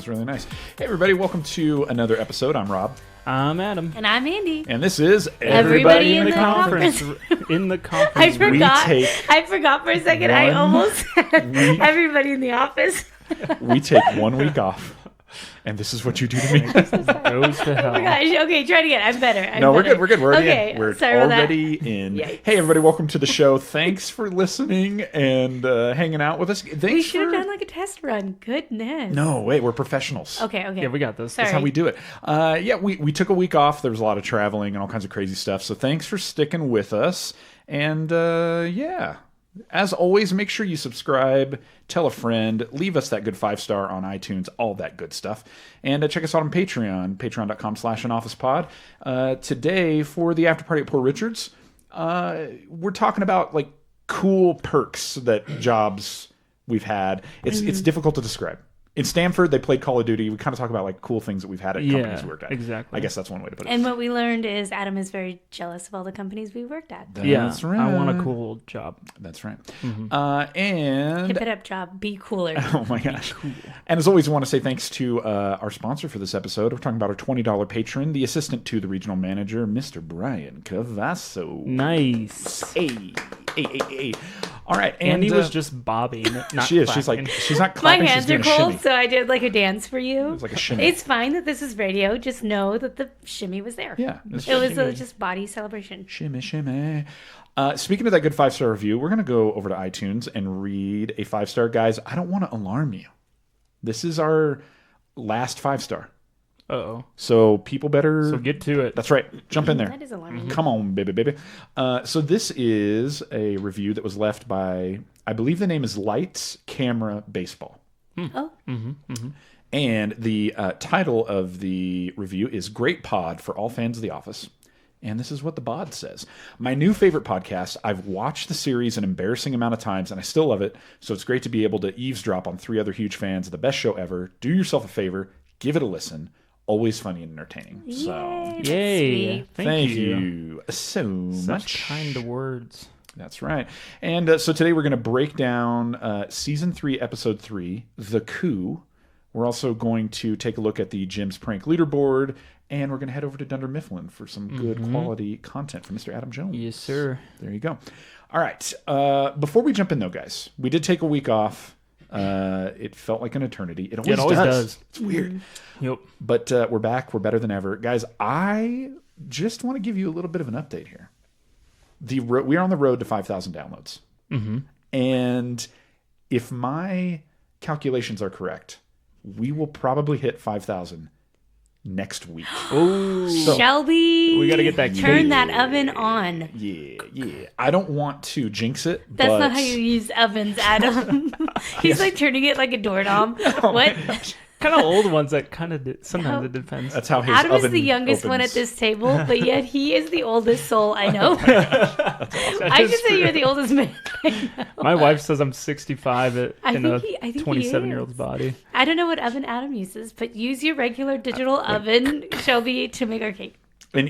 was really nice. Hey, everybody, welcome to another episode. I'm Rob. I'm Adam. And I'm Andi. And this is Everybody in the Conference. In the conference. I forgot for a second. I almost said everybody in the office. We take 1 week off. And this is what you do to me. Goes to hell. Oh my gosh. Okay, try it again. I'm better. We're good. We're already okay, in. We're sorry already in. Yikes. Hey, everybody, welcome to the show. Thanks for listening and hanging out with us. We should have done like a test run. Goodness. No, wait, we're professionals. Okay. Yeah, we got this. Sorry. That's how we do it. We took a week off. There was a lot of traveling and all kinds of crazy stuff. So thanks for sticking with us. And as always, make sure you subscribe, tell a friend, leave us that good 5-star on iTunes, all that good stuff. And check us out on Patreon, patreon.com/anofficepod. Today, for the after party at Poor Richard's, we're talking about like cool perks that jobs we've had. It's difficult to describe. In Stanford, they played Call of Duty. We kind of talk about like cool things that we've had at companies we worked at. Exactly. I guess that's one way to put it. And what we learned is Adam is very jealous of all the companies we worked at. That's right. I want a cool job. That's right. Mm-hmm. Hip it up, job. Be cooler. Oh my gosh. Cool. And as always, we want to say thanks to our sponsor for this episode. We're talking about our $20 patron, the assistant to the regional manager, Mr. Brian Cavasso. Nice. Hey. All right. And Andi was just bobbing. Not she is. clapping. She's not clapping. My hands she's are doing cold, a shimmy. so I did like a dance for you. It was like a shimmy. It's fine that this is radio. Just know that the shimmy was there. Yeah. It was just body celebration. Shimmy. Speaking of that good 5-star review, we're going to go over to iTunes and read a 5-star. Guys, I don't want to alarm you. This is our last 5-star. Uh-oh. So people better... So get to it. That's right. Jump in there. That is alarming. Come on, baby. So this is a review that was left by, I believe the name is Lights, Camera, Baseball. Oh. And the title of the review is Great Pod for All Fans of The Office. And this is what the bod says. My new favorite podcast. I've watched the series an embarrassing amount of times, and I still love it. So it's great to be able to eavesdrop on 3 other huge fans of the best show ever. Do yourself a favor. Give it a listen. Always funny and entertaining. So, Yay. Thank you so much. Such kind words. That's right. And so today we're going to break down Season 3, Episode 3, The Coup. We're also going to take a look at the Jim's Prank Leaderboard, and we're going to head over to Dunder Mifflin for some good quality content from Mr. Adam Jones. Yes, sir. There you go. All right. Before we jump in, though, guys, we did take a week off. It felt like an eternity. It always does. It's weird. Yep. But we're back. We're better than ever. Guys, I just want to give you a little bit of an update here. We are on the road to 5,000 downloads. Mm-hmm. And if my calculations are correct, we will probably hit 5,000 next week. Oh, Shelby, we got to get that turn that oven on. Yeah. I don't want to jinx it. That's but... not how you use ovens, Adam. He's like turning it like a doorknob. What? kind of old ones that kind of sometimes it depends. That's how his Adam oven is the youngest opens. one at this table, but yet he is the oldest soul I know. I should say you're the oldest man I know. My wife says I'm 65 in I a think 27-year-old's body. I don't know what oven Adam uses, but use your regular digital oven, Shelby, to make our cake. And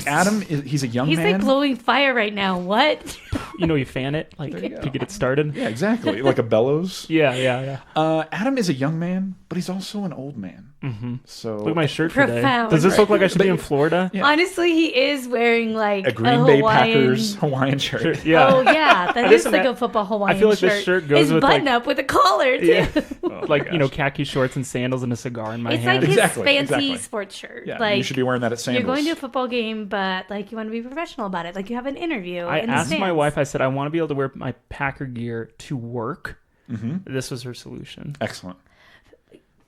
Adam, he's a young man. He's like blowing fire right now. What? You fan it like to get it started. Yeah, exactly. Like a bellows. Yeah. Adam is a young man, but he's also an old man. Mm-hmm. So look at my shirt Profound. today. Does this look like I should be in Florida? Yeah. Honestly, he is wearing like a Green Bay Packers Hawaiian shirt. Yeah. Oh yeah, that is like a football Hawaiian shirt. I feel like this shirt goes his with button like, up with a collar too. Yeah. Oh, khaki shorts and sandals and a cigar in my It's hand. like his Exactly. fancy sports shirt. Yeah, like you should be wearing that at Sandals. You're going to a football game, but like you want to be professional about it. Like you have an interview. I in the asked my stands. wife. I said I want to be able to wear my Packer gear to work. Mm-hmm. This was her solution. Excellent.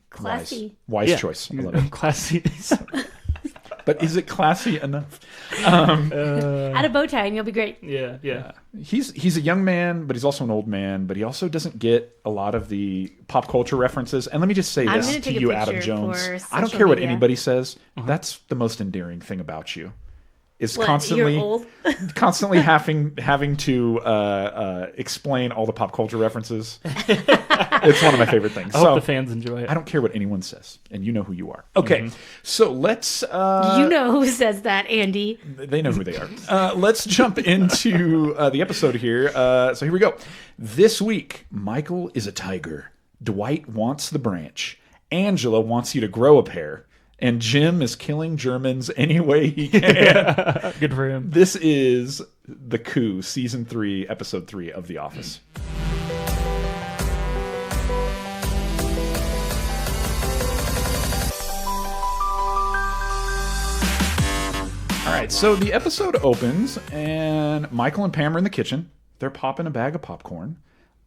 Classy. Wise choice. I love it. Classy. But is it classy enough? Add a bow tie and you'll be great. Yeah. He's a young man, but he's also an old man. But he also doesn't get a lot of the pop culture references. And let me just say I'm this gonna to take a you, Adam picture Jones. for I don't social care what media. anybody says. That's the most endearing thing about you. Is What, constantly you're old? constantly having to explain all the pop culture references. It's one of my favorite things. I hope the fans enjoy it. I don't care what anyone says, and you know who you are. Okay, so let's. You know who says that, Andi. They know who they are. Let's jump into the episode here. So here we go. This week, Michael is a tiger. Dwight wants the branch. Angela wants you to grow a pair. And Jim is killing Germans any way he can. Good for him. This is The Coup, Season 3, Episode 3 of The Office. All right, so the episode opens, and Michael and Pam are in the kitchen. They're popping a bag of popcorn.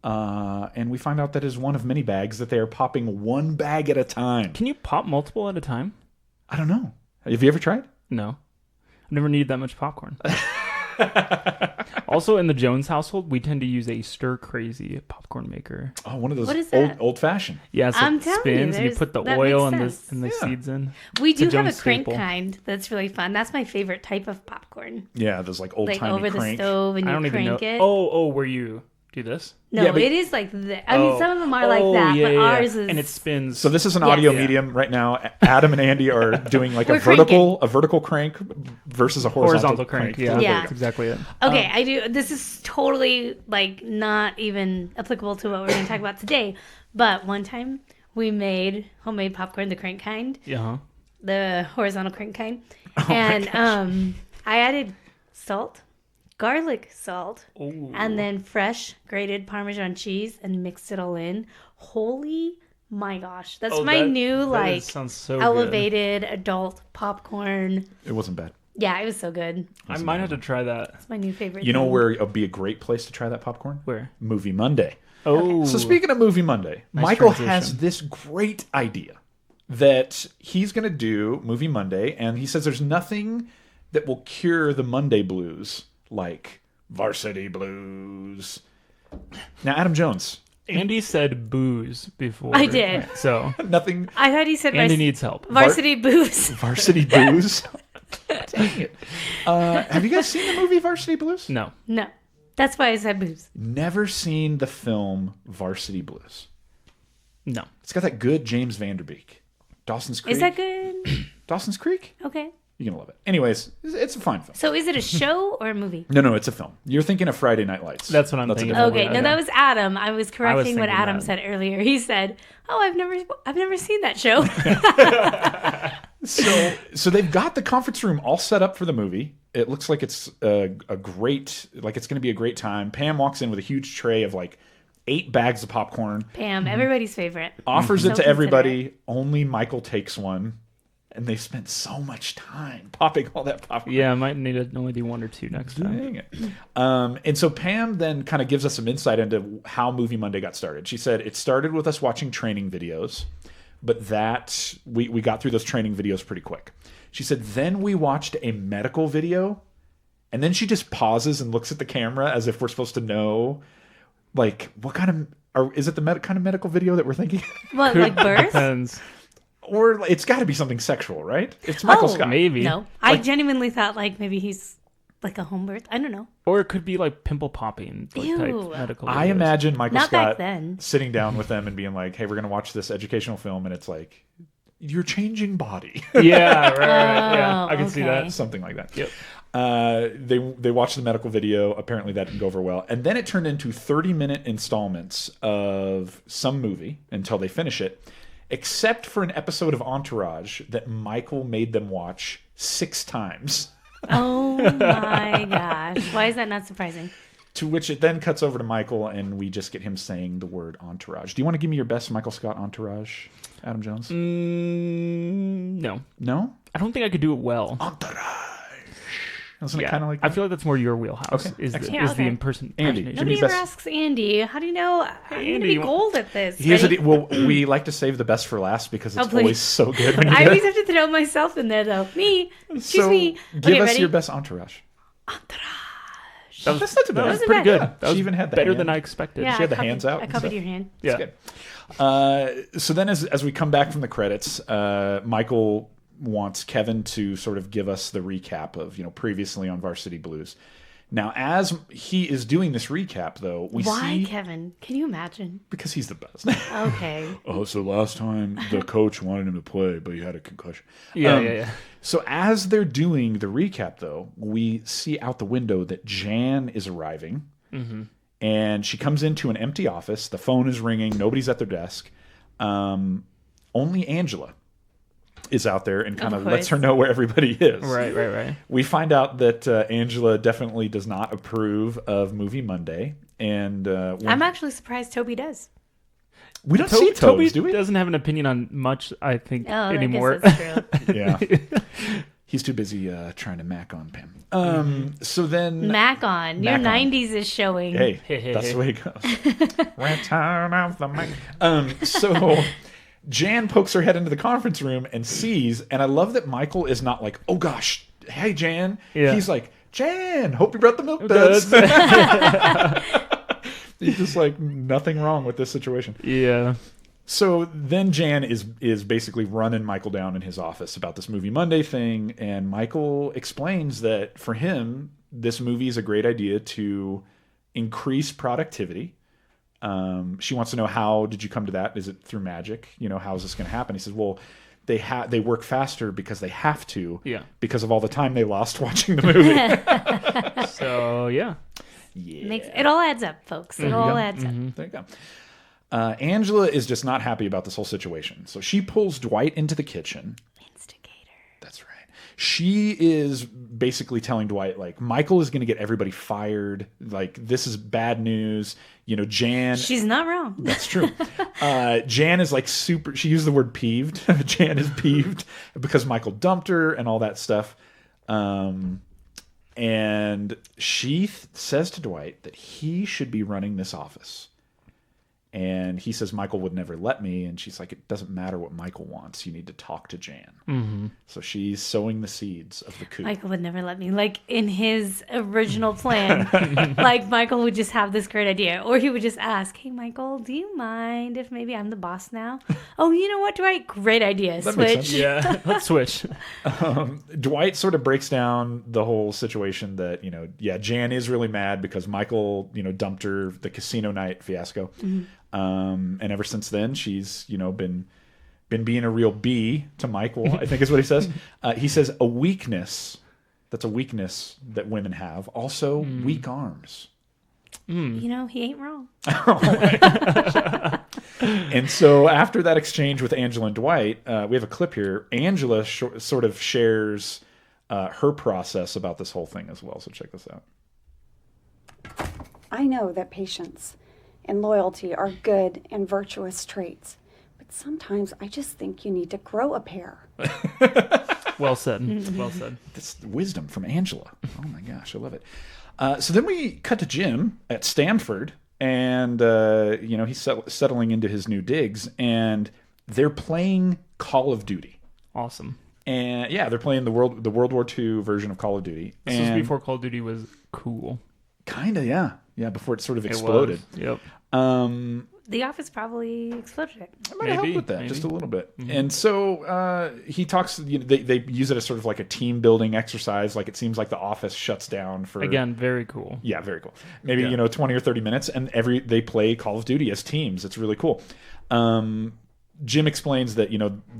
And we find out that is one of many bags that they are popping one bag at a time. Can you pop multiple at a time? I don't know. Have you ever tried? No. I've never needed that much popcorn. Also, in the Jones household, we tend to use a stir-crazy popcorn maker. Oh, one of those What is that? old-fashioned. Yeah, so I'm it telling spins, you, and you put the that oil and makes the sense. seeds in. We It's a do have a Jones crank staple. kind that's really fun. That's my favorite type of popcorn. Yeah, those like Like old-timey over crank. the stove and I you don't even know. crank it. Oh, where you do this? No, Yeah, but- it is like that. I mean, some of them are like that, yeah, but yeah, yeah. ours is. And it spins. So this is an Yes. audio Yeah. medium right now. Adam and Andy are doing like a We're vertical crank versus a horizontal crank. crank. Yeah, Yeah. that's exactly it. Okay, I do. This is totally like not even applicable to what we're going to talk about today. But one time we made homemade popcorn, the crank kind, Yeah. the horizontal crank kind, Oh my and gosh. I added salt, garlic salt, Ooh. and then fresh grated Parmesan cheese and mixed it all in. Holy my gosh, that's my new like sounds so elevated adult popcorn. It wasn't bad. Yeah, it was so good. Good. I might have to try that. It's my new favorite. You know thing. where it'd be a great place to try that popcorn? Where? Movie Monday. Oh. So speaking of Movie Monday, Nice Michael transition. has this great idea that he's going to do Movie Monday, and he says there's nothing that will cure the Monday blues like Varsity Blues. Now, Adam Jones, Andy said booze before. I did. So nothing I thought he said Andy needs help. varsity booze. Varsity Blues. Dang it. Have you guys seen the movie Varsity Blues? No. No, that's why I said booze. Never seen the film Varsity Blues. No. It's got that good James Van Der Beek. Dawson's Creek. Is that good? Dawson's Creek? Okay. You're going to love it. Anyways, it's a fine film. So is it a show or a movie? No, it's a film. You're thinking of Friday Night Lights. That's what I'm a thinking different of. Okay, one. no, that was Adam. I was correcting what thinking Adam that. said earlier. He said, "Oh, I've never seen that show." So they've got the conference room all set up for the movie. It looks like it's a great, like it's going to be a great time. Pam walks in with a huge tray of like 8 bags of popcorn, Pam, everybody's favorite. offers it So to everybody. considerate. Only Michael takes one, and they spent so much time popping all that popcorn. Yeah, I might need to only do 1 or 2 next time. Dang it. And so Pam then kind of gives us some insight into how Movie Monday got started. She said it started with us watching training videos, but that we got through those training videos pretty quick. She said then we watched a medical video, and then she just pauses and looks at the camera as if we're supposed to know, like, what kind of, or is it the kind of medical video that we're thinking? What, like birth? Depends. Or it's got to be something sexual, right? It's Michael Scott. Maybe. No, I genuinely thought like maybe he's like a home birth. I don't know. Or it could be like pimple popping type Ew. medical I videos. imagine Michael Not back Scott then. sitting down with them and being like, "Hey, we're going to watch this educational film," and it's like, "You're changing body," Yeah, right. Yeah, Oh, I can see okay. that. something like that. Yep. They watched the medical video. Apparently, that didn't go over well, and then it turned into 30-minute installments of some movie until they finish it. Except for an episode of Entourage that Michael made them watch 6 times. Oh my gosh! Why is that not surprising? To which it then cuts over to Michael, and we just get him saying the word entourage. Do you want to give me your best Michael Scott entourage, Adam Jones? No. No? I don't think I could do it well. Entourage. Wasn't it Yeah. kind of like I that? feel like that's more your wheelhouse. Okay, Is the, excellent. Yeah, is the okay. impersonation. Andy, give me Nobody best. ever asks Andy. How do you know? I'm gonna Andy, be gold at this. Here's Ready? well, we like to save the best for last because it's Oh, please. always so good when you I get always it. have to throw myself in there though. Me. Excuse So me. give Okay, us ready? your best entourage. That was, That's not too bad. that was Wasn't pretty bad. good. Yeah, That she was even had the better hand. than I expected. Yeah, She had the copied- hands out I and copied stuff. your hand. Yeah. It's good. So then as we come back from the credits, Michael wants Kevin to sort of give us the recap of, previously on Varsity Blues. Now, as he is doing this recap, though, we Why, see... Kevin? Can you imagine? Because he's the best. Okay. So last time the coach wanted him to play, but he had a concussion. Yeah. So as they're doing the recap, though, we see out the window that Jan is arriving. Mm-hmm. And she comes into an empty office. The phone is ringing. Nobody's at their desk. only Angela is out there and kind of course. lets her know where everybody is. Right. We find out that Angela definitely does not approve of Movie Monday. And I'm actually surprised Toby does. we don't see Toby Tobes, do we? doesn't have an opinion on much, I think, anymore. I guess that's true. Yeah. He's too busy trying to mac on Pam. So then... Mac on. Your Mac on. 90s is showing. Hey, that's the way it goes. Return of the Mac. So Jan pokes her head into the conference room and sees, and I love that Michael is not like, oh gosh, hey Jan. Yeah. He's like, Jan, hope you brought the milk duds. He's just like, nothing wrong with this situation. Yeah. So then Jan is basically running Michael down in his office about this Movie Monday thing, and Michael explains that for him, this movie is a great idea to increase productivity. She wants to know, how did you come to that? Is it through magic? How is this going to happen? He says, well, they work faster because they have to, because of all the time they lost watching the movie. So, yeah. It all adds up, folks. It all adds up. There you go. Angela is just not happy about this whole situation. So she pulls Dwight into the kitchen. Instigator. That's right. She is basically telling Dwight, like, Michael is going to get everybody fired. Like, this is bad news. Jan... She's not wrong. That's true. Jan is like super... She used the word peeved. Jan is peeved because Michael dumped her and all that stuff. And she says to Dwight that he should be running this office. And he says, Michael would never let me. And she's like, it doesn't matter what Michael wants. You need to talk to Jan. Mm-hmm. So she's sowing the seeds of the coup. Michael would never let me. Like, in his original plan, like, Michael would just have this great idea. Or he would just ask, hey, Michael, do you mind if maybe I'm the boss now? Oh, you know what, Dwight? Great idea. That makes sense. Switch. Yeah, let's switch. Dwight sort of breaks down the whole situation that, Jan is really mad because Michael, dumped her the casino night fiasco. Mm-hmm. And ever since then, she's, been being a real B to Michael, I think is what he says. He says a weakness, that's a weakness that women have. Also, weak arms. He ain't wrong. And so after that exchange with Angela and Dwight, we have a clip here. Angela sort of shares her process about this whole thing as well. So check this out. I know that patience and loyalty are good and virtuous traits, but sometimes I just think you need to grow a pair. Well said. Well said. This wisdom from Angela. Oh my gosh, I love it. So then we cut to Jim at Stanford, and he's settling into his new digs, and they're playing Call of Duty. Awesome. And yeah, they're playing the World War II version of Call of Duty. This was before Call of Duty was cool. Kinda, yeah. Yeah, before it sort of exploded. Yep. The Office probably exploded it. I might have helped with that just a little bit. Mm-hmm. And so he talks, they use it as sort of like a team building exercise. Like it seems like the Office shuts down for... Again, very cool. Yeah, very cool. Maybe, 20 or 30 minutes and they play Call of Duty as teams. It's really cool. Jim explains that,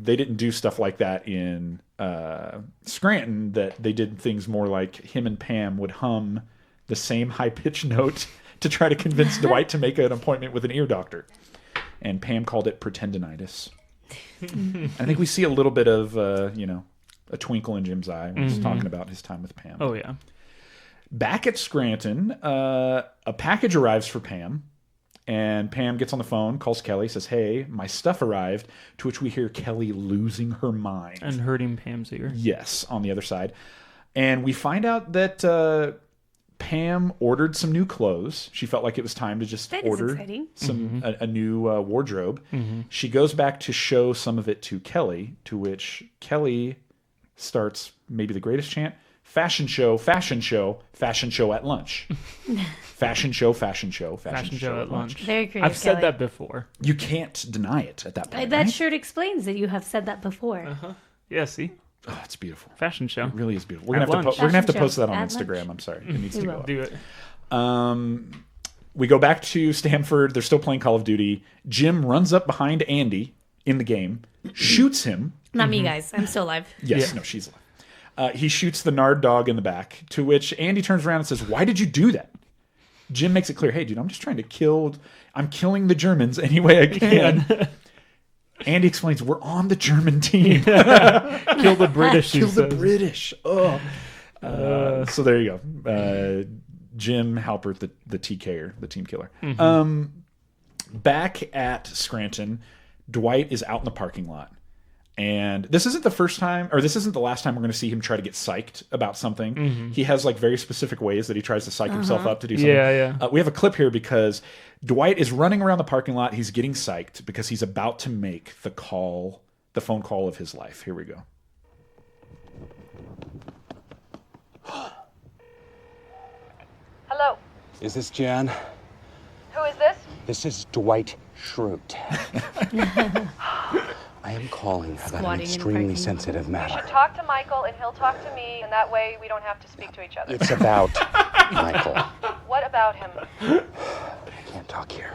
they didn't do stuff like that in Scranton, that they did things more like him and Pam would hum the same high-pitched note to try to convince Dwight to make an appointment with an ear doctor. And Pam called it pretendinitis. I think we see a little bit of, a twinkle in Jim's eye when he's talking about his time with Pam. Oh, yeah. Back at Scranton, a package arrives for Pam. And Pam gets on the phone, calls Kelly, says, hey, my stuff arrived, to which we hear Kelly losing her mind. And hurting Pam's ear. Yes, on the other side. And we find out that Pam ordered some new clothes. She felt like it was time to just order a new wardrobe. Mm-hmm. She goes back to show some of it to Kelly, to which Kelly starts maybe the greatest chant, fashion show, fashion show, fashion show at lunch. Fashion show, fashion show, fashion show at lunch. Very creative, I've said that before. You can't deny it at that point. That right? shirt explains that you have said that before. Uh-huh. Yeah, see? Oh, it's beautiful. Fashion show. It really is beautiful. We're gonna have to post that on Instagram. Lunch. I'm sorry. It needs to go up. Do it. We go back to Stanford. They're still playing Call of Duty. Jim runs up behind Andi in the game, shoots him. Not me, guys. I'm still alive. Yes, no, she's alive. He shoots the Nard dog in the back, to which Andi turns around and says, why did you do that? Jim makes it clear, hey, dude, I'm just trying to I'm killing the Germans any way I can. Andy explains, we're on the German team. Kill the British. Kill the British. Oh. So there you go. Jim Halpert, the TKer, the team killer. Back at Scranton, Dwight is out in the parking lot. And this isn't the first time, or this isn't the last time we're going to see him try to get psyched about something. He has like very specific ways that he tries to psych himself up to do something. Yeah. We have a clip here because Dwight is running around the parking lot. He's getting psyched because he's about to make the phone call of his life. Here we go. Hello. Is this Jan? Who is this? This is Dwight Schrute. I am calling about an Squatting in extremely parking sensitive You matter. should talk to Michael and he'll talk to me, and that way we don't have to speak to each other. It's about Michael. What about him? I can't talk here.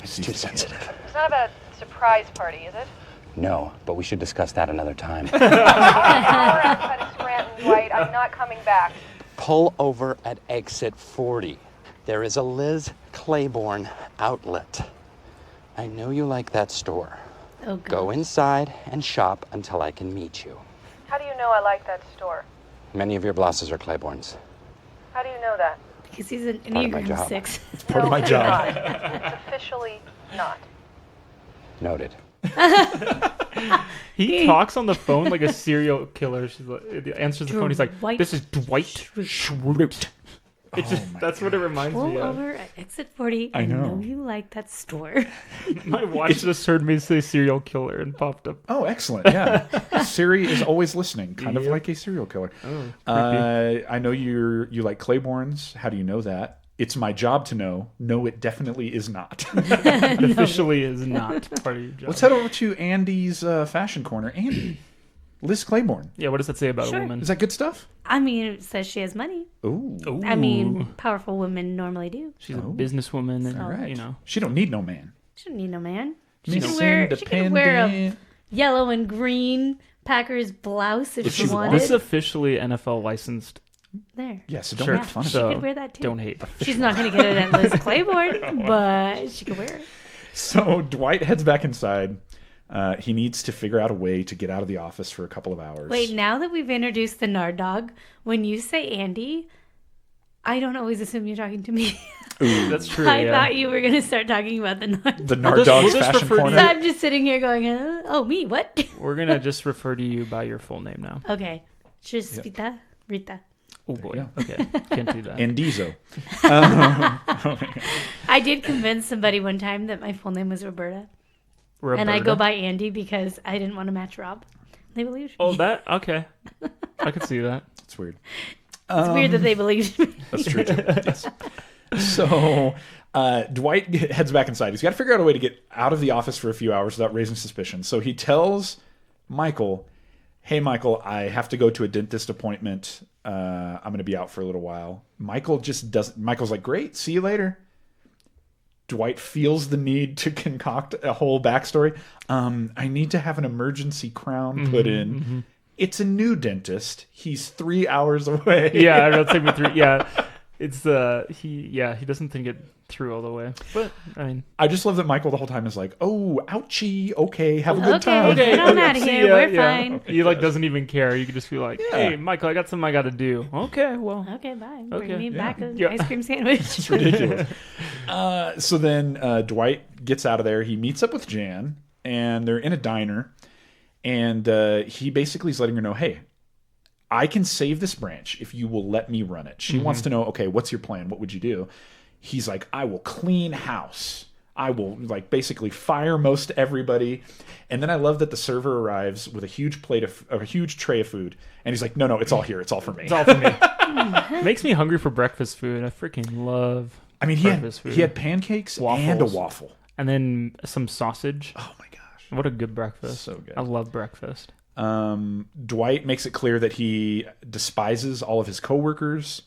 It's too sensitive. It's not about a surprise party, is it? No, but we should discuss that another time. All right, outside of Scranton, Dwight. I'm not coming back. Pull over at exit 40. There is a Liz Claiborne outlet. I know you like that store. Oh, God. Go inside and shop until I can meet you. How do you know I like that store? Many of your bosses are Claibornes. How do you know that? Because he's an Part of my Enneagram job. 6. It's part of my it's job. not. It's officially not. Noted. He talks on the phone like a serial killer. She's like, answers the phone. He's like, Dwight "This is Dwight Schrute." It's just that's what it reminds Pull me of. over at exit 40. I know. You like that store. My watch just heard me say serial killer and popped up. Oh, excellent. Yeah. Siri is always listening, kind of Yeah. like a serial killer. Oh, I know you like Claiborne's. How do you know that? It's my job to know. No, it definitely is not. It officially is not part of your job. Let's head over to Andy's fashion corner. Andy, Liz Claiborne. Yeah, what does that say about Sure. a woman? Is that good stuff? I mean, it says she has money. Ooh. Ooh. I mean, powerful women normally do. She's a businesswoman, and All right. you know, She don't need no man. She don't need no man. She's She can wear a independent. yellow and green Packers blouse if If she she wanted. this is officially NFL licensed. There. Yeah, so don't Sure. make fun of She it. So could wear that too. don't hate. She's not going to get it at Liz Claiborne, but she could wear it. So Dwight heads back inside. He needs to figure out a way to get out of the office for a couple of hours. Wait, now that we've introduced the Nard Dog, when you say Andy, I don't always assume you're talking to me. That's true. I yeah. thought you were going to start talking about the Nard The Dog. Nard We'll Dog's just fashion refer to corner. So I'm just sitting here going, oh, me, what? We're gonna just refer to you by your full name now. Okay. Rita. Oh boy. Yeah. Okay. Can't do that. Andizo. I did convince somebody one time that my full name was Roberta. And I go by Andy because I didn't want to match Rob. They believed me. Oh, that okay. I could see that. It's weird. It's weird that they believed me. That's true too. Yes. So Dwight heads back inside. He's got to figure out a way to get out of the office for a few hours without raising suspicion. So he tells Michael, "Hey, Michael, I have to go to a dentist appointment. I'm going to be out for a little while." Michael just doesn't. Michael's like, "Great, see you later." Dwight feels the need to concoct a whole backstory. I need to have an emergency crown put in. It's a new dentist. He's 3 hours away. Yeah, it'll take me through. Yeah, it's he doesn't think it through all the way. But I mean, I just love that Michael the whole time is like, "Oh, ouchie, okay, have a good Okay, time." get on out of see here. ya, We're yeah. fine. He like doesn't even care. You could just be like, Yeah. "Hey, Michael, I got something I got to do." Okay, well, Okay, bye. Okay, Bring me yeah. back an Yeah. ice cream sandwich. It's ridiculous. So then Dwight gets out of there. He meets up with Jan, and they're in a diner. And he basically is letting her know, "Hey, I can save this branch if you will let me run it." She wants to know, "Okay, what's your plan? What would you do?" He's like, "I will clean house. I will like basically fire most everybody." And then I love that the server arrives with a huge plate of a huge tray of food, and he's like, "No, it's all here. It's all for me." it's all for me. Makes me hungry for breakfast food. I freaking love. I mean, breakfast food. he had pancakes and a Waffles. waffle. And then some sausage. Oh my gosh. What a good breakfast. So good. I love breakfast. Dwight makes it clear that he despises all of his coworkers,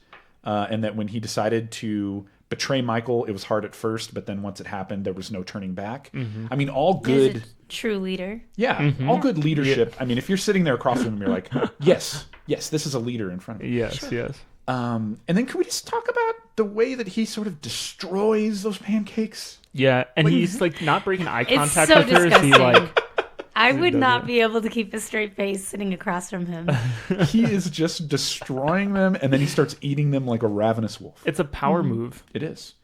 and that when he decided to betray Michael, it was hard at first, but then once it happened, there was no turning back. I mean, all He's good, a true leader. all good leadership. I mean, if you're sitting there across from him, you're like, yes, this is a leader in front of me. Yes, yes. And then can we just talk about the way that he sort of destroys those pancakes? Yeah, and he's like not breaking eye It's contact so with her. Is he disgusting. like? I would does not it. be able to keep a straight face sitting across from him. He is just destroying them, and then he starts eating them like a ravenous wolf. It's a power move. It is.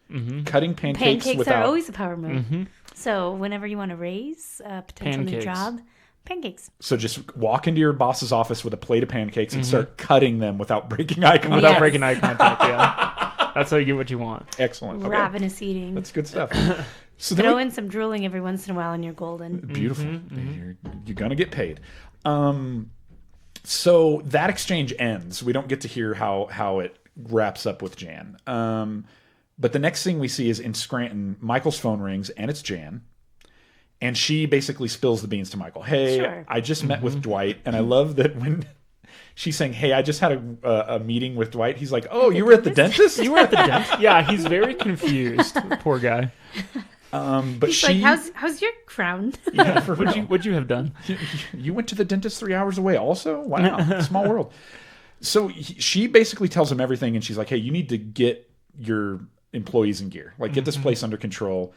Cutting pancakes, Pancakes without... are always a power move. So whenever you want to raise a potential new Pancakes. job, pancakes. So just walk into your boss's office with a plate of pancakes and start cutting them without breaking eye contact. Without Yes. breaking eye contact, yeah. That's how you get what you want. Excellent. Okay. Ravenous eating. That's good stuff. So then Throw we- in some drooling every once in a while and you're golden. Beautiful. You're gonna get paid. So that exchange ends. We don't get to hear how it wraps up with Jan. But the next thing we see is in Scranton, Michael's phone rings and it's Jan. And she basically spills the beans to Michael. Hey, Sure. I just met with Dwight, and I love that when she's saying, "Hey, I just had a meeting with Dwight." He's like, "Oh, you were at the dentist?" You were at the dentist? Yeah, he's very confused. Poor guy. But He's she, like, how's your crown? yeah, for real. What'd you have done? You went to the dentist 3 hours away also? Wow. Small world. So she basically tells him everything, and she's like, hey, you need to get your employees in gear. Like, get this place under control.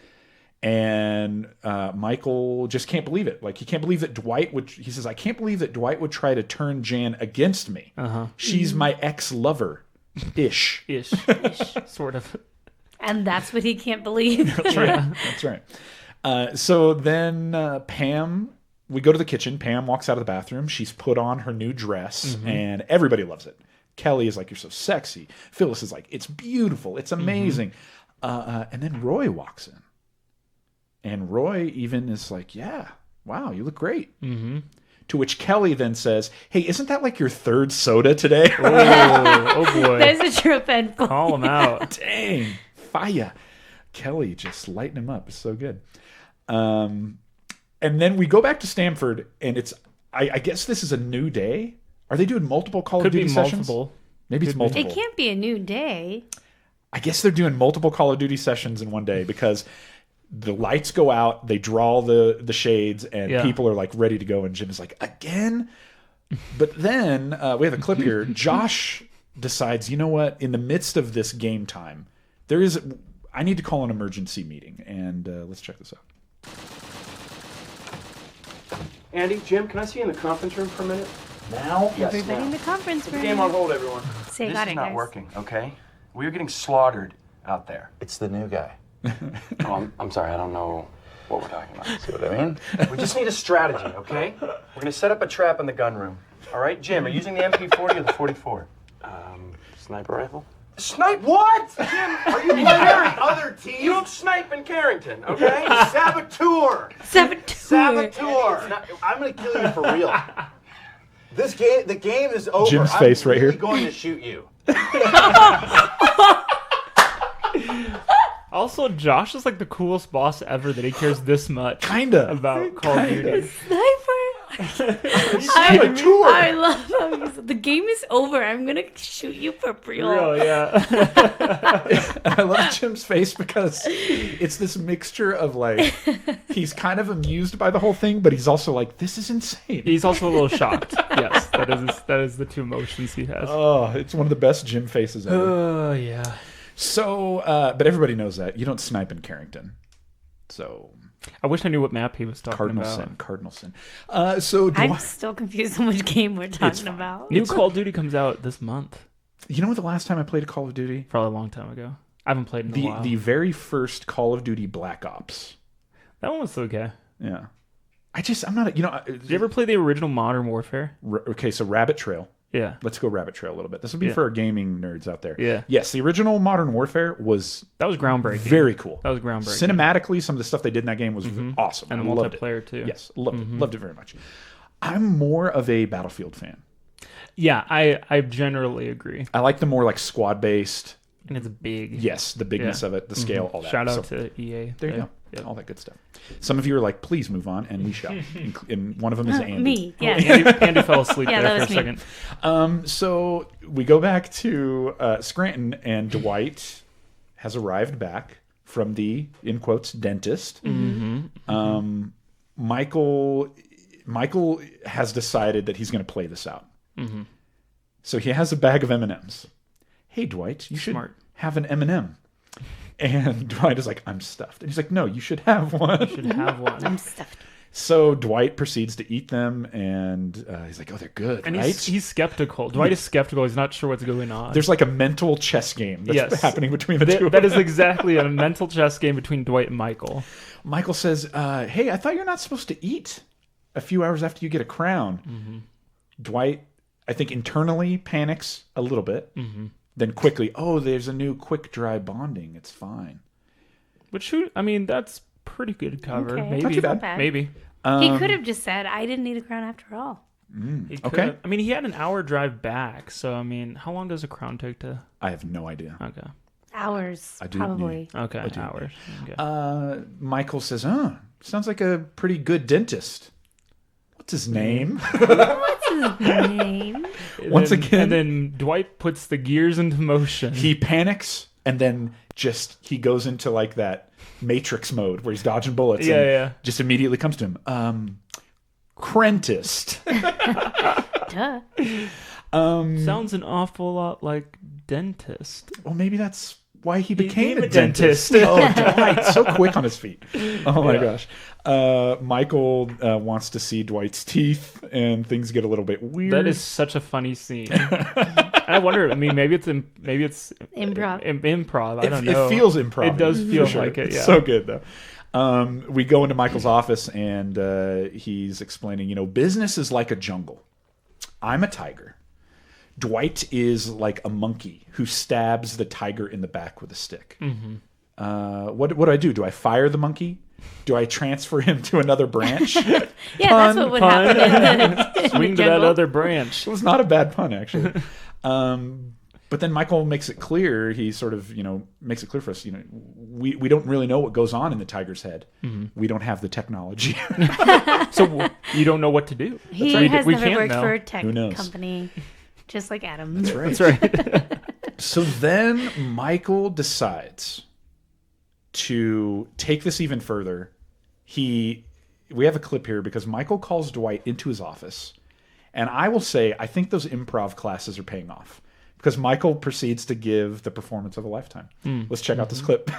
And Michael just can't believe it. Like, he can't believe that Dwight would... He says, I can't believe that Dwight would try to turn Jan against me. She's my ex-lover-ish. Ish. Sort of. And that's what he can't believe. That's right. That's right. So then Pam, we go to the kitchen. Pam walks out of the bathroom. She's put on her new dress, and everybody loves it. Kelly is like, you're so sexy. Phyllis is like, it's beautiful. It's amazing. And then Roy walks in. And Roy even is like, yeah, wow, you look great. To which Kelly then says, hey, isn't that like your third soda today? Oh boy. There's a trip and Call him out. Dang. Fire. Kelly just lighting him up. It's so good. And then we go back to Stamford, and it's I guess this is a new day. Are they doing multiple Call of Could be Duty sessions? multiple. Maybe it's multiple. It can't be a new day. I guess they're doing multiple Call of Duty sessions in one day because the lights go out, they draw the shades, and Yeah. people are like ready to go. And Jim is like, again? But then we have a clip here. Josh decides, you know what? In the midst of this game time, I need to call an emergency meeting. And let's check this out. Andy, Jim, can I see you in the conference room for a minute? Now? Yes, Everybody now. in the conference Put the game on room. hold, everyone. Say This got is it, not guys. working, okay? We're getting slaughtered out there. It's the new guy. Oh, I'm sorry, I don't know what we're talking about. See what I mean? We just need a strategy, okay? We're gonna set up a trap in the gun room. All right, Jim, are you using the MP40 or the 44? Sniper rifle? Snipe what? Jim, are you playing other teams? You don't snipe in Carrington, okay? Saboteur! Saboteur! I'm gonna kill you for real. The game is over. Jim's face right here. I'm going to shoot you. Also, Josh is like the coolest boss ever that he cares this much Kinda. about Call of Duty. Sniper. Saboteur. I love how he said, the game is over. I'm gonna shoot you for real. Real, yeah. And I love Jim's face because it's this mixture of like, he's kind of amused by the whole thing, but he's also like, this is insane. He's also a little shocked. Yes, that is the two emotions he has. Oh, it's one of the best Jim faces ever. Oh, yeah. So, but everybody knows that. You don't snipe in Carrington. So, I wish I knew what map he was talking Cardinal about. sin. Cardinal sin. So, I'm still confused on which game we're talking fine. about. New Call of Duty comes out this month. you know what the last time I played a Call of Duty? Probably a long time ago. I haven't played in a while. The very first Call of Duty Black Ops. That one was okay. Yeah. I'm not, Did you ever play the original Modern Warfare? Okay, so Rabbit Trail. Yeah. Let's go Rabbit Trail a little bit. This will be Yeah. for our gaming nerds out there. Yeah. Yes, the original Modern Warfare was That was groundbreaking. very cool. That was groundbreaking. Cinematically, some of the stuff they did in that game was awesome. And I the loved it. multiplayer, too. Yes, loved it very much. I'm more of a Battlefield fan. Yeah, I generally agree. I like the more like squad based. And it's big. Yes, the bigness of it, the scale, all that. Shout out So, to EA. there you go. Yep. All that good stuff. Some of you are like, please move on, and we shall. And one of them is Andy. Me, yeah. Andy fell asleep Yeah, there that for a was me. second. So we go back to Scranton, and Dwight has arrived back from the, in quotes, dentist. Michael has decided that he's going to play this out. So he has a bag of M&Ms. Hey, Dwight, you should Smart. have an M&M. And Dwight is like, I'm stuffed. And he's like, no, you should have one. Should have one. I'm stuffed. So Dwight proceeds to eat them, and he's like, oh, they're good, And right? he's skeptical. Dwight is skeptical. He's not sure what's going on. There's like a mental chess game that's Yes. happening between the two of That them. is exactly a mental chess game between Dwight and Michael. Michael says, hey, I thought you're not supposed to eat a few hours after you get a crown. Dwight, I think, internally panics a little bit. Then quickly, oh, there's a new quick dry bonding. It's fine. Which, that's pretty good cover. Okay. Maybe. Not too bad. Maybe. He could have just said, I didn't need a crown after all. He Okay. could've- he had an hour drive back. So, how long does a crown take to... I have no idea. Okay. Hours, I do- probably. Okay, do. hours. Okay. Michael says, sounds like a pretty good dentist. What's his name? What's his name? Once again- And then Dwight puts the gears into motion. He panics, and then he goes into like that Matrix mode where he's dodging bullets. Yeah, and yeah. Just immediately comes to him. Crentist. Duh. Sounds an awful lot like dentist. Well, maybe that's why he became became a a dentist. dentist. Oh, Dwight, so quick on his feet. Oh my Yeah. gosh. Michael wants to see Dwight's teeth, and things get a little bit weird. That is such a funny scene. I wonder. Maybe it's Improv. Improv. I don't know. It feels improv. It does feel for sure. like it. Yeah. It's so good though. We go into Michael's office, and he's explaining, business is like a jungle. I'm a tiger. Dwight is like a monkey who stabs the tiger in the back with a stick. What do I do? Do I fire the monkey? Do I transfer him to another branch? Yeah, that's what would happen in the Swing to that jungle. other branch. It was not a bad pun, actually. But then Michael makes it clear. He sort of, makes it clear for us. We don't really know what goes on in the tiger's head. We don't have the technology. So you don't know what to do. He right. has We never can't worked know. for a tech Who knows? company, just like Adam. That's That's right. So then Michael decides to take this even further. We have a clip here because Michael calls Dwight into his office, and I will say I think those improv classes are paying off because Michael proceeds to give the performance of a lifetime. Let's check out this clip.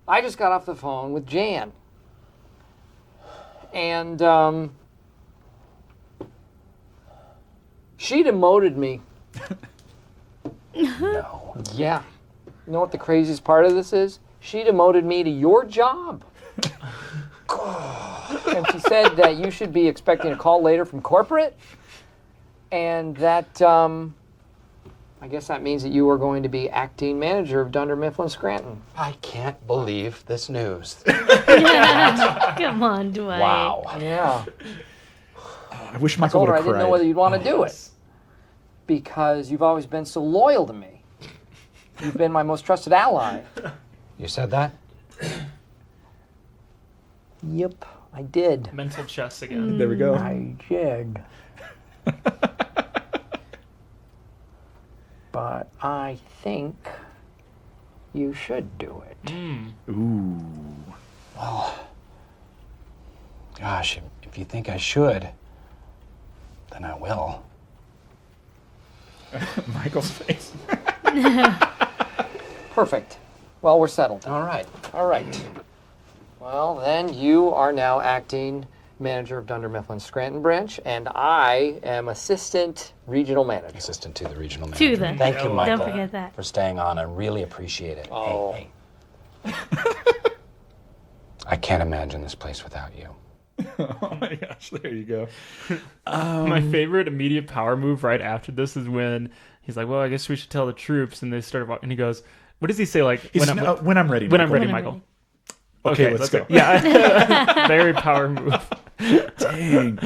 I just got off the phone with Jan. And, she demoted me. No. Yeah. You know what the craziest part of this is? She demoted me to your job. And she said that you should be expecting a call later from corporate. And that, I guess that means that you are going to be acting manager of Dunder Mifflin Scranton. I can't believe this news. Come on, Dwight. Wow. Yeah. I wish I Michael told would her I have didn't cried. know whether you'd want to do it. Because you've always been so loyal to me. You've been my most trusted ally. You said that? Yep, I did. Mental chess again. There we go. I did. But I think you should do it. Ooh. Gosh, if you think I should, then I will. Michael's face. Perfect. Well, we're settled. All right. All right. Well, then you are now acting manager of Dunder Mifflin Scranton branch, and I am assistant regional manager. Assistant to the regional manager. To the. Thank you, Michael, Don't forget that. for staying on. I really appreciate it. Oh. Hey. I can't imagine this place without you. Oh my gosh, there you go. My favorite immediate power move right after this is when he's like, "Well, I guess we should tell the troops," and they start walking. And he goes, "What does he say? Like When I'm ready. when I'm Michael. ready, When I'm Michael." Okay, let's go. Yeah, very power move. Dang.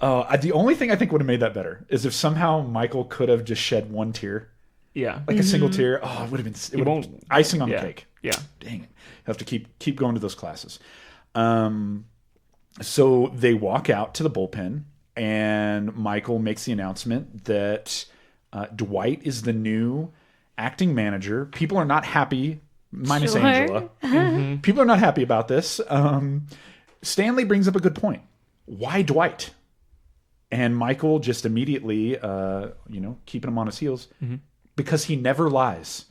The only thing I think would have made that better is if somehow Michael could have just shed one tear, Yeah, like a single tear. Oh, it would have been. It would have won't- icing on yeah. the cake. Yeah. Dang it. Have to keep going to those classes. So they walk out to the bullpen, and Michael makes the announcement that Dwight is the new acting manager. People are not happy, minus Sure. Angela. People are not happy about this. Stanley brings up a good point. Why Dwight? And Michael just immediately, keeping him on his heels. Because he never lies.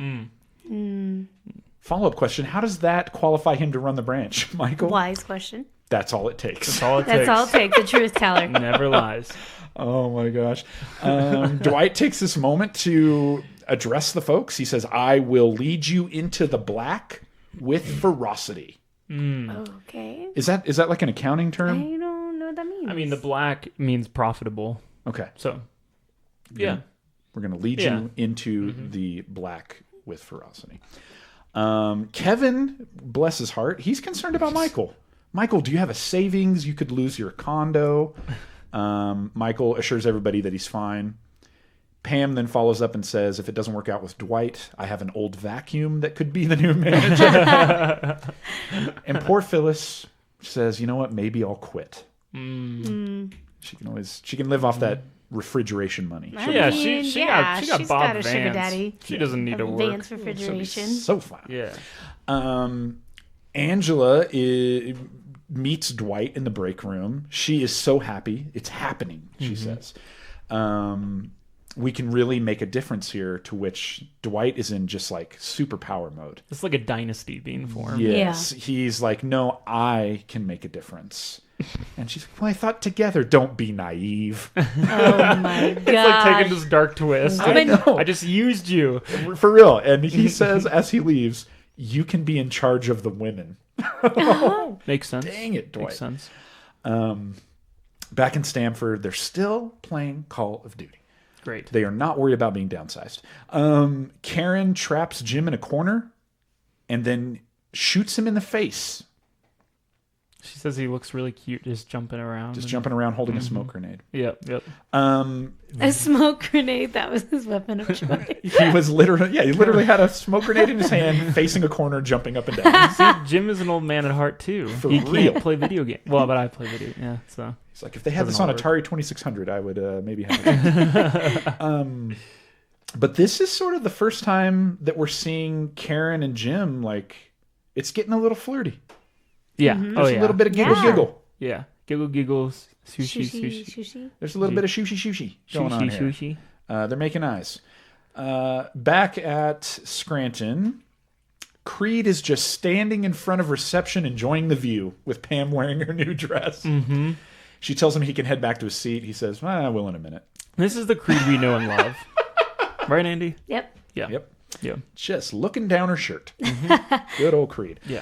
Follow-up question, how does that qualify him to run the branch, Michael? Wise question. That's all it takes. That's all it That's takes. all it takes. The truth teller. Never lies. Oh my gosh. Dwight takes this moment to address the folks. He says, I will lead you into the black with ferocity. Okay. Is that like an accounting term? I don't know what that means. I mean, the black means profitable. Okay. So, yeah. We're going to lead you into the black with ferocity. Kevin, bless his heart, he's concerned about Michael. Michael, do you have a savings? You could lose your condo. Michael assures everybody that he's fine. Pam then follows up and says, if it doesn't work out with Dwight, I have an old vacuum that could be the new manager. And poor Phyllis says, you know what, maybe I'll quit. She can live off that refrigeration money. I Yeah, mean, she got she's Bob got a Vance. sugar daddy. She doesn't need to work. Vance refrigeration. So fun. Yeah. Angela meets Dwight in the break room. She is so happy. It's happening, she says. We can really make a difference here, to which Dwight is in just like superpower mode. It's like a dynasty being formed. Yes. He's like, no, I can make a difference. And she's like, well, I thought together, don't be naive. Oh my god. It's like taking this dark twist. I know. I just used you. For real. And he says, as he leaves, you can be in charge of the women. Makes sense. Dang it, Dwight. Makes sense. Back in Stamford, they're still playing Call of Duty. Great. They are not worried about being downsized. Karen traps Jim in a corner and then shoots him in the face. She says he looks really cute just jumping around. Jumping around holding a smoke grenade. Yep. A smoke grenade, that was his weapon of choice. He literally had a smoke grenade in his hand, facing a corner, jumping up and down. See, Jim is an old man at heart too. He real. can't play video games. Well, but I play video. Yeah, so He's like, if they had this Doesn't on all Atari 2600, I would maybe have it. But this is sort of the first time that we're seeing Karen and Jim, like, it's getting a little flirty. yeah. There's a little bit of giggle. Yeah, giggle giggles, sushi. Sushi. There's a little bit of shushy going on here. Sushi. They're making eyes. Back at Scranton, Creed is just standing in front of reception enjoying the view with Pam wearing her new dress. Mm-hmm. She tells him he can head back to his seat. He says, I will in a minute. This is the Creed we know and love. Right, Andy? Yep. Yeah. Yep. Yeah. Just looking down her shirt. Good old Creed. Yeah.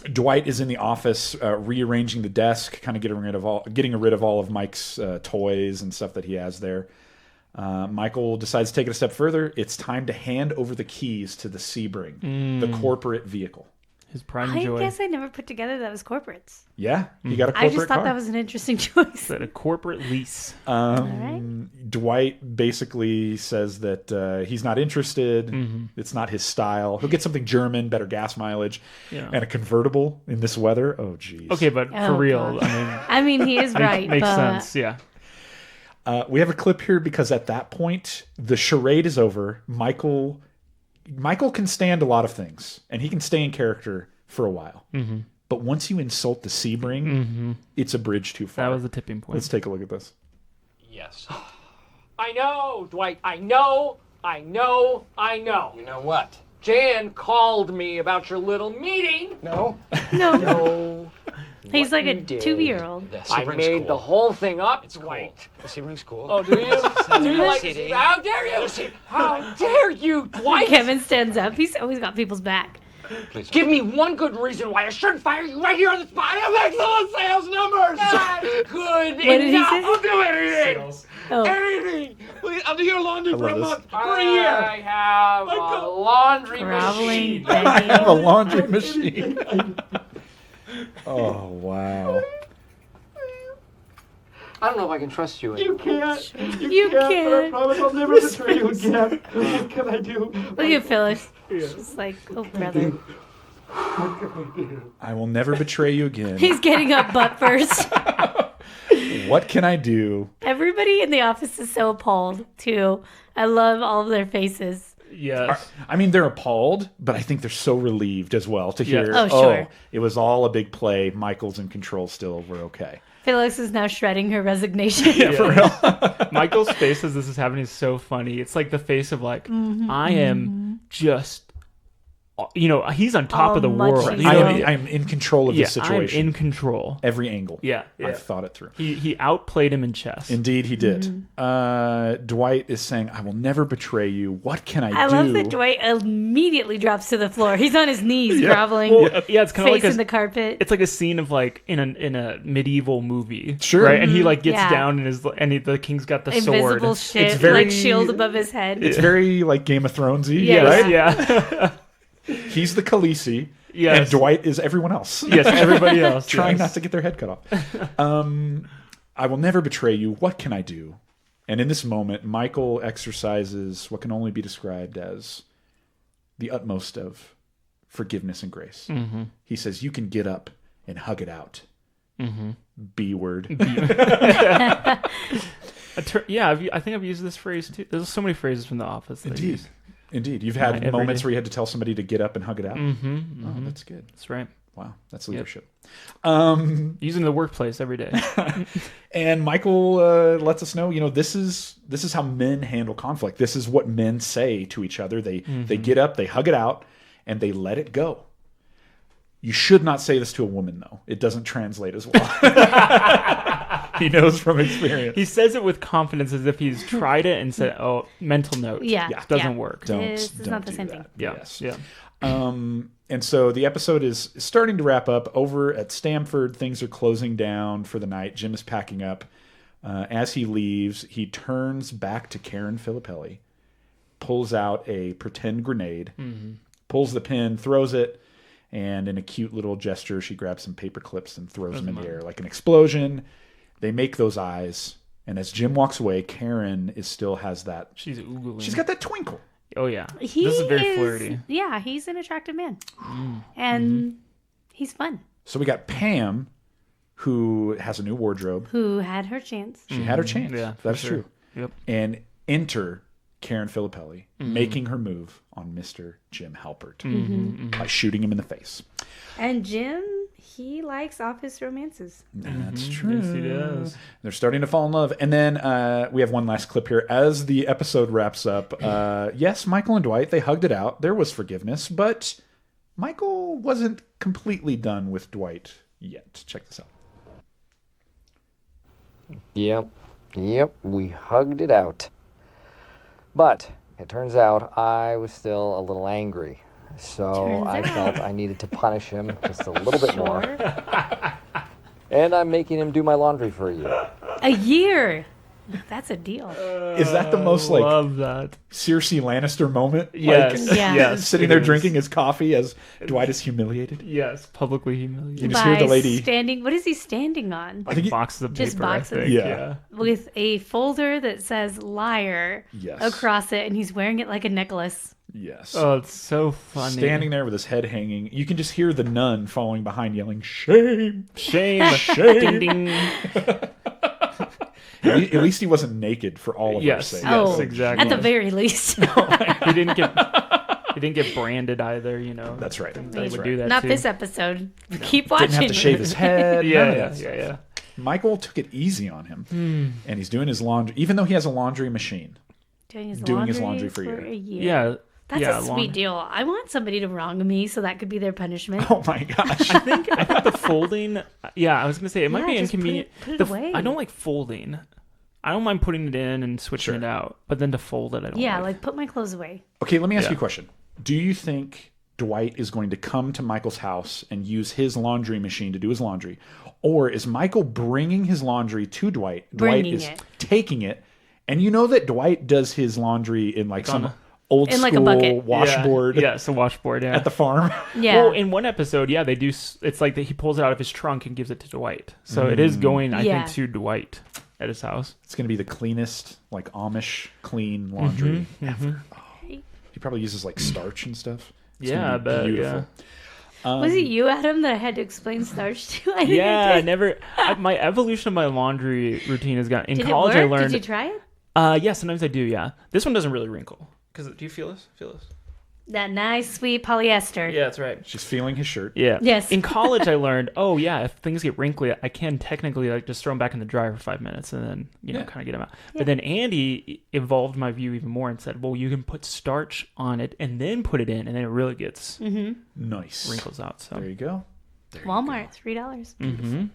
Dwight is in the office rearranging the desk, kind of getting rid of all of Mike's toys and stuff that he has there. Michael decides to take it a step further. It's time to hand over the keys to the Sebring, the corporate vehicle. His prime I joy. guess I never put together that was corporates. Yeah, you got a I corporate just thought car. that was an interesting choice. That a corporate lease. Dwight basically says that he's not interested. It's not his style. He'll get something German, better gas mileage, and a convertible in this weather. Oh, geez. Okay, but for Oh, real, God. I mean, he is right. makes but sense. Yeah. We have a clip here because at that point, the charade is over. Michael can stand a lot of things, and he can stay in character for a while. But once you insult the Sebring, it's a bridge too far. That was the tipping point. Let's take a look at this. Yes. I know, Dwight. I know. You know what? Jan called me about your little meeting. No. No. he's like a you did. 2-year-old. The I Sebring's made cool. the whole thing up, It's Dwight. cool. The Sebring's cool. Oh, do you? Do you like CD. How dare you? How dare you, Dwight? Kevin stands up. He's always got people's back. Please. Give me one good reason why I shouldn't fire you right here on the spot. I have excellent sales numbers. That's good What did he enough. say? I'll do anything. Oh, Anything. Please, I'll do your laundry for a love this. month, for a year. I have a laundry groveling, machine. I begging. have a laundry machine. Oh, wow. I don't know if I can trust you. You can't. You But I can't. promise I'll never betray you again. What can I do? Look at Phyllis. She's like, oh, brother. I will never betray you again. He's getting up butt first. What can I do? Everybody in the office is so appalled, too. I love all of their faces. Yes. I mean, they're appalled, but I think they're so relieved as well to hear, Oh, sure. it was all a big play. Michael's in control still. We're okay. Felix is now shredding her resignation. Yeah, for real. Michael's face as this is happening is so funny. It's like the face of like, I am just, he's on top of the world. I am in control of this situation. I'm in control. Every angle. Yeah. I've thought it through. He outplayed him in chess. Indeed, he did. Dwight is saying, I will never betray you. What can I do? I love that Dwight immediately drops to the floor. He's on his knees, groveling. It's kind of like in the carpet. It's like a scene of like in a medieval movie, sure, right? And he like gets down and the king's got the invisible sword. shit, it's very, like shield above his head. It's very like Game of Thronesy, Yeah. right? Yeah. He's the Khaleesi, Yes. and Dwight is everyone else. Yes, everybody else trying not to get their head cut off. I will never betray you. What can I do? And in this moment, Michael exercises what can only be described as the utmost of forgiveness and grace. Mm-hmm. He says, you can get up and hug it out. Mm-hmm. B word. I think I've used this phrase too. There's so many phrases from The Office. Indeed. You've had every moments day. where you had to tell somebody to get up and hug it out. Mm-hmm. Oh, that's good. That's right. Wow, that's leadership. Using the workplace every day. And Michael lets us know, this is how men handle conflict. This is what men say to each other. They get up, they hug it out, and they let it go. You should not say this to a woman, though. It doesn't translate as well. He knows from experience. He says it with confidence as if he's tried it and said, "Oh, mental note, doesn't work." This is not the same thing. Yeah, yes. yeah. And so the episode is starting to wrap up. Over at Stamford, things are closing down for the night. Jim is packing up. As he leaves, he turns back to Karen Filippelli, pulls out a pretend grenade, pulls the pin, throws it, and in a cute little gesture, she grabs some paper clips and throws them in the air like an explosion. They make those eyes, and as Jim walks away, Karen still has that. She's oogling. She's got that twinkle. Oh yeah, this is very flirty. Yeah, he's an attractive man, and he's fun. So we got Pam, who has a new wardrobe. Who had her chance? She had her chance. Yeah, that's sure. true. Yep. And enter Karen Filippelli, making her move on Mr. Jim Halpert by shooting him in the face. And Jim, he likes office romances. That's true. Yes, he does. They're starting to fall in love. And then we have one last clip here. As the episode wraps up, yes, Michael and Dwight, they hugged it out. There was forgiveness, but Michael wasn't completely done with Dwight yet. Check this out. Yep, we hugged it out. But it turns out I was still a little angry. So I felt I needed to punish him just a little bit more. And I'm making him do my laundry for a year. A year? That's a deal. Is that the most like love that Cersei Lannister moment? Yes, Like, yes, sitting it there is. drinking his coffee as Dwight is humiliated. Yes, publicly You humiliated. just hear the lady. Standing, what is he standing on? I think he- Boxes of Just paper. boxes. I think. Yeah. With a folder that says liar Yes. across it, and he's wearing it like a necklace. Yes. Oh, it's so funny. Standing there with his head hanging. You can just hear the nun following behind yelling, "Shame! Shame. Shame!" Ding, ding. At least he wasn't naked for all of our Yes, sake. yes, Oh, exactly. At the very least. He didn't get branded either. That's right. They That's would right. do that Not too. this episode. Keep watching. Didn't have to shave his head. Yeah, none of yeah, that yeah, stuff. yeah. Michael took it easy on him, and he's doing his laundry, even though he has a laundry machine. Doing his laundry for a year. Yeah. That's yeah, a sweet deal. I want somebody to wrong me, so that could be their punishment. Oh my gosh! I think the folding. Yeah, I was gonna say it might be just inconvenient. put it away. I don't like folding. I don't mind putting it in and switching it out, but then to fold it, I don't. Yeah, like. like put my clothes away. Okay, let me ask Yeah. you a question. Do you think Dwight is going to come to Michael's house and use his laundry machine to do his laundry, or is Michael bringing his laundry to Dwight? Dwight Bringing is it. taking it, and you know that Dwight does his laundry in like some old in like a school bucket. washboard Yeah, it's a washboard. Yeah. at the farm. Yeah. Well, in one episode, yeah, they do. It's like that he pulls it out of his trunk and gives it to Dwight. So it is going, I Yeah. think, to Dwight at his house. It's going to be the cleanest, like Amish clean laundry ever. Oh, he probably uses like starch and stuff. It's Yeah, gonna I be bet. beautiful. Was it you, Adam, that I had to explain starch to? I think Yeah, I I did. never. My evolution of my laundry routine has gotten. In Did college, it I work? learned. Did you try it? Yeah, sometimes I do. Yeah, this one doesn't really wrinkle. Because do you feel this? Feel this? That nice, sweet polyester. Yeah, that's right. She's feeling his shirt. Yeah. Yes. In college, I learned, if things get wrinkly, I can technically like just throw them back in the dryer for 5 minutes and then kind of get them out. But then Andy evolved my view even more and said, well, you can put starch on it and then put it in, and then it really gets Nice. wrinkles out. So There you go. Walmart, $3.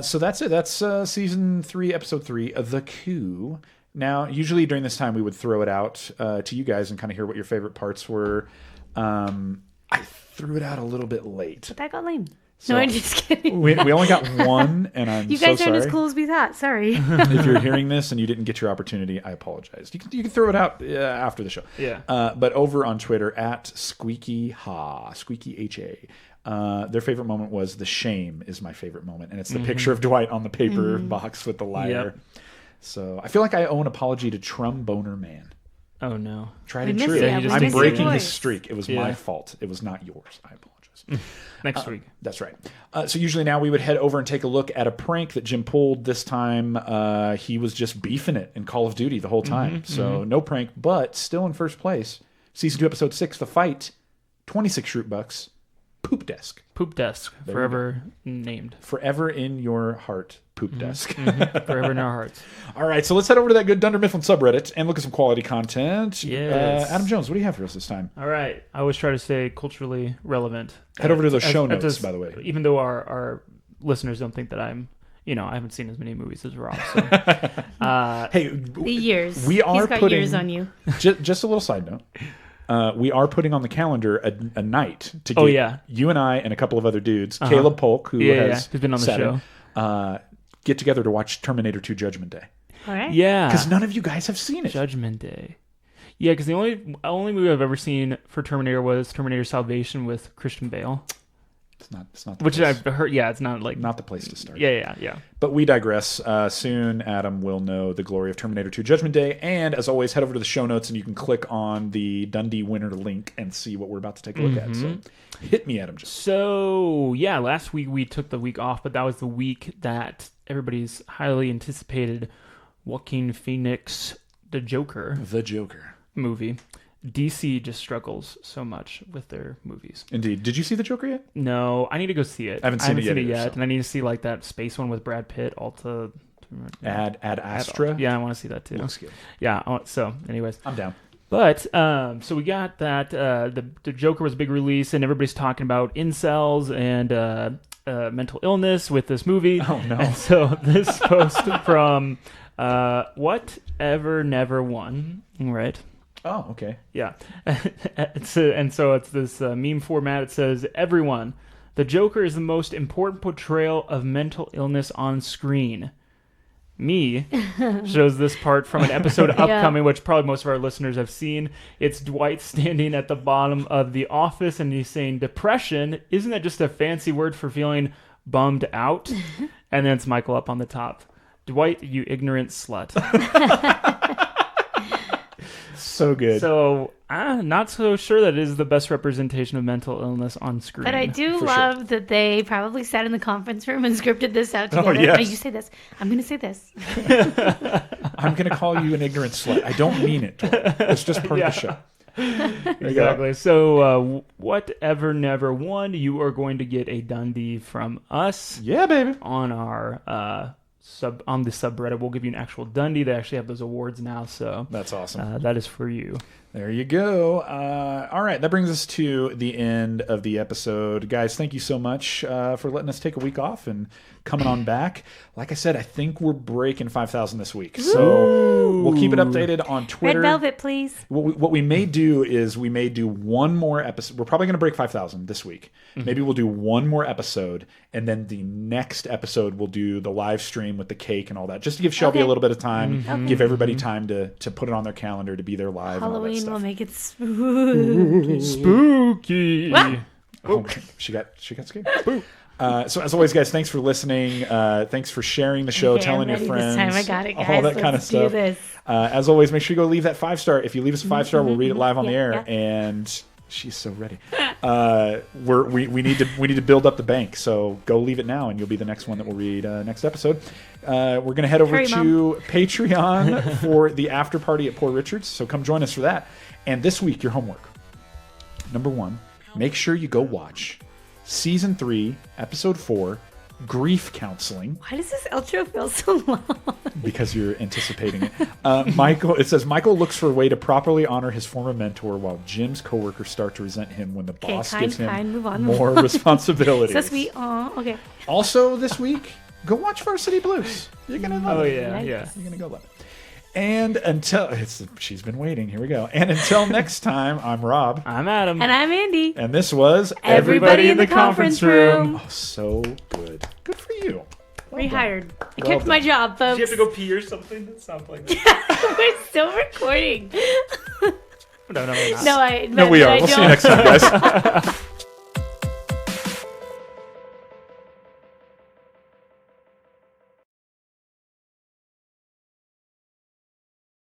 So that's it. That's season 3, episode 3 of The Coup. Now, usually during this time, we would throw it out to you guys and kind of hear what your favorite parts were. I threw it out a little bit late. But that got lame. So no, I'm just kidding. We only got one, and I'm You guys so aren't sorry. as cool as we thought. Sorry. If you're hearing this and you didn't get your opportunity, I apologize. You can throw it out after the show. Yeah. But over on Twitter, @SqueakyHa, SqueakyHA, their favorite moment was the shame is my favorite moment. And it's the picture of Dwight on the paper box with the lyre. Yep. So I feel like I owe an apology to Tromboner Man. Oh, no. Tried We and miss true. you. Yeah, he just I'm didn't breaking your his voice. streak. It was my fault. It was not yours. I apologize. Next week. That's right. So usually now we would head over and take a look at a prank that Jim pulled. This time he was just beefing it in Call of Duty the whole time. So no prank, but still in first place. Season 2, episode 6, The Fight, 26 Shroot Bucks, Poop Desk. Poop desk, There forever named. Forever in your heart, Poop Desk. Forever in our hearts. All right, so let's head over to that good Dunder Mifflin subreddit and look at some quality content. Yes. Adam Jones, what do you have for us this time? All right. I always try to stay culturally relevant. Head over to those show At notes, this- by the way. Even though our listeners don't think that I haven't seen as many movies as Rob. So. Hey, The years. We are He's got putting years on you. Just a little side note. We are putting on the calendar a night to get you and I and a couple of other dudes, Caleb Polk, who has who's been on the said show, get together to watch Terminator 2 Judgment Day. All right. Yeah. Because none of you guys have seen it. Judgment Day. Yeah, because the only movie I've ever seen for Terminator was Terminator Salvation with Christian Bale. It's not the Which place. I've heard, it's not like... Not the place to start. Yeah. But we digress. Soon, Adam will know the glory of Terminator 2 Judgment Day. And as always, head over to the show notes and you can click on the Dundie Winner link and see what we're about to take a look at. So hit me, Adam Jones. So, yeah, last week we took the week off, but that was the week that everybody's highly anticipated Joaquin Phoenix, The Joker movie. DC just struggles so much with their movies. Indeed. Did you see The Joker yet? No, I need to go see it. I haven't seen it yet, so. And I need to see like that space one with Brad Pitt. Ad Astra? Yeah, I want to see that too. Looks good. Yeah. So, anyways, I'm down. But so we got that the Joker was a big release, and everybody's talking about incels and mental illness with this movie. Oh no! And so this post from Whatever Never Won, right? Oh, okay. Yeah. And so it's this meme format. It says, everyone, the Joker is the most important portrayal of mental illness on screen. Me shows this part from an episode upcoming, which probably most of our listeners have seen. It's Dwight standing at the bottom of the office, and he's saying, depression, isn't that just a fancy word for feeling bummed out? And then it's Michael up on the top. Dwight, you ignorant slut. So good. So I'm not so sure that is the best representation of mental illness on screen. But I do love that they probably sat in the conference room and scripted this out together. yes. Oh, you say this. I'm going to say this. I'm going to call you an ignorant slut. I don't mean it. It's just part of the show. Exactly. So, Whatever Never Won, you are going to get a Dundie from us. Yeah, baby. On our on the subreddit. We'll give you an actual Dundie. They actually have those awards now, so that's awesome. That is for you. There you go. All right, that brings us to the end of the episode. Guys, thank you so much for letting us take a week off and coming on back. Like I said, I think we're breaking 5,000 this week. So we'll keep it updated on Twitter. Red Velvet, please. What we may do is we may do one more episode. We're probably going to break 5,000 this week. Maybe we'll do one more episode, and then the next episode we'll do the live stream with the cake and all that, just to give Shelby a little bit of time, give everybody time to put it on their calendar to be there live. Halloween will make it spooky. Spooky. Oh, she got scared. So as always, guys, thanks for listening. Thanks for sharing the show, telling your friends. This time I got it, guys. All that kind of Let's stuff. do this. As always, make sure you go leave that 5-star. If you leave us a 5-star, we'll read it live on the air. Yeah. And she's so ready. We need to build up the bank. So go leave it now, and you'll be the next one that we'll read next episode. We're gonna head over to Patreon for the after party at Poor Richard's. So come join us for that. And this week, your homework. Number 1, make sure you go watch Season 3, Episode 4, Grief Counseling. Why does this outro feel so long? Because you're anticipating it. It says, Michael looks for a way to properly honor his former mentor while Jim's coworkers start to resent him when the boss gives him more responsibilities. So sweet. Aw, okay. Also this week, go watch Varsity Blues. You're going to love it. Yeah. You're going to go love it. And until she's been waiting. Here we go. And until next time, I'm Rob. I'm Adam. And I'm Andi. And this was Everybody in the Conference Room. Oh, so good. Good for you. Well Rehired. done. I kept my job, folks. Did you have to go pee or something? That sounds like that. We're still recording. No, we're not. No, No, we are. We'll see you next time, guys.